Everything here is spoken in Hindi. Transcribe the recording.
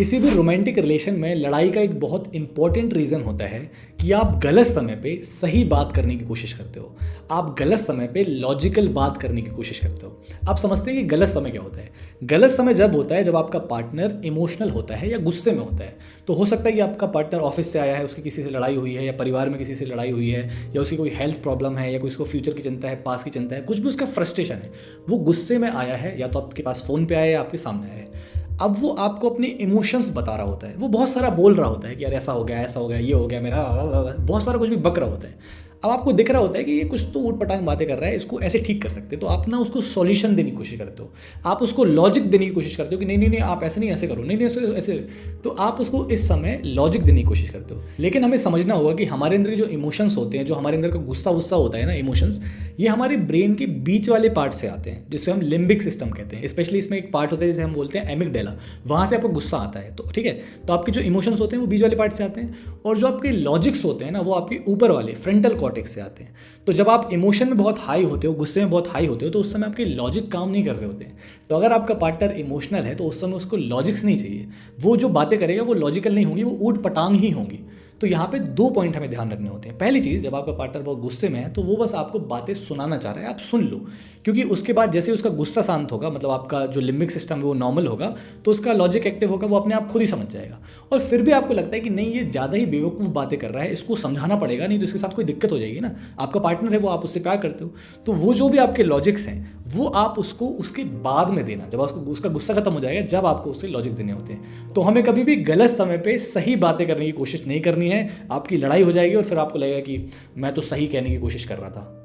किसी भी रोमांटिक रिलेशन में लड़ाई का एक बहुत इंपॉर्टेंट रीज़न होता है कि आप गलत समय पे सही बात करने की कोशिश करते हो। आप गलत समय पे लॉजिकल बात करने की कोशिश करते हो। आप समझते हैं कि गलत समय क्या होता है। गलत समय जब होता है जब आपका पार्टनर इमोशनल होता है या गुस्से में होता है। तो हो सकता है कि आपका पार्टनर ऑफिस से आया है, उसकी किसी से लड़ाई हुई है या परिवार में किसी से लड़ाई हुई है या उसकी कोई हेल्थ प्रॉब्लम है या कोई उसको फ्यूचर की चिंता है, पास की चिंता है, कुछ भी उसका फ्रस्ट्रेशन है। वो गुस्से में आया है या तो आपके पास फ़ोन पे आया है या आपके सामने आया है। अब वो आपको अपने इमोशंस बता रहा होता है। वो बहुत सारा बोल रहा होता है कि यार ऐसा हो गया, ऐसा हो गया, ये हो गया मेरा, बहुत सारा कुछ भी बक रहा होता है। अब आपको दिख रहा होता है कि ये कुछ तो ऊट पटांग बातें कर रहा है, इसको ऐसे ठीक कर सकते हैं। तो आप ना उसको सॉल्यूशन देने की कोशिश करते हो, आप उसको लॉजिक देने की कोशिश करते हो कि नहीं नहीं नहीं आप ऐसे नहीं, ऐसे करो, नहीं नहीं ऐसे ऐसे। तो आप उसको इस समय लॉजिक देने की कोशिश करते हो। लेकिन हमें समझना होगा कि हमारे अंदर जो इमोशंस होते हैं, जो हमारे अंदर का गुस्सा वुस्सा होता है ना, इमोशंस, ये हमारे ब्रेन के बीच वाले पार्ट से आते हैं, जिससे हम लिम्बिक सिस्टम कहते हैं। स्पेशली इसमें एक पार्ट होता है जिसे हम बोलते हैं एमिगडाला, वहाँ से आपको गुस्सा आता है। तो ठीक है, तो आपके जो इमोशंस होते हैं वो बीच वाले पार्ट से आते हैं, और जो आपके लॉजिक्स होते हैं ना वो आपके ऊपर वाले फ्रंटल कॉर्टेक्स से आते हैं। तो जब आप इमोशन में बहुत हाई होते हो, गुस्से में बहुत हाई होते हो, तो उस समय आपके लॉजिक काम नहीं कर रहे होते हैं। तो अगर आपका पार्टनर इमोशनल है तो उस समय उसको लॉजिक्स नहीं चाहिए। वो जो बातें करेगा वो लॉजिकल नहीं होंगी, वो ऊट पटांग ही होंगी। तो यहाँ पे 2 पॉइंट हमें ध्यान रखने होते हैं। पहली चीज़, जब आपका पार्टनर बहुत गुस्से में है तो वो बस आपको बातें सुनाना चाह रहा है, आप सुन लो। क्योंकि उसके बाद जैसे उसका गुस्सा शांत होगा, मतलब आपका जो लिम्बिक सिस्टम है वो नॉर्मल होगा, तो उसका लॉजिक एक्टिव होगा, वो अपने आप खुद ही समझ जाएगा। और फिर भी आपको लगता है कि नहीं ये ज़्यादा ही बेवकूफ़ बातें कर रहा है, इसको समझाना पड़ेगा, नहीं तो इसके साथ कोई दिक्कत हो जाएगी ना। आपका पार्टनर है, वो आप उससे प्यार करते हो, तो वो जो भी आपके लॉजिक्स हैं वो आप उसको उसके बाद में देना, जब उसका गुस्सा खत्म हो जाएगा, जब आपको उससे लॉजिक देने होते हैं। तो हमें कभी भी गलत समय पे सही बातें करने की कोशिश नहीं करनी है। आपकी लड़ाई हो जाएगी और फिर आपको लगेगा कि मैं तो सही कहने की कोशिश कर रहा था।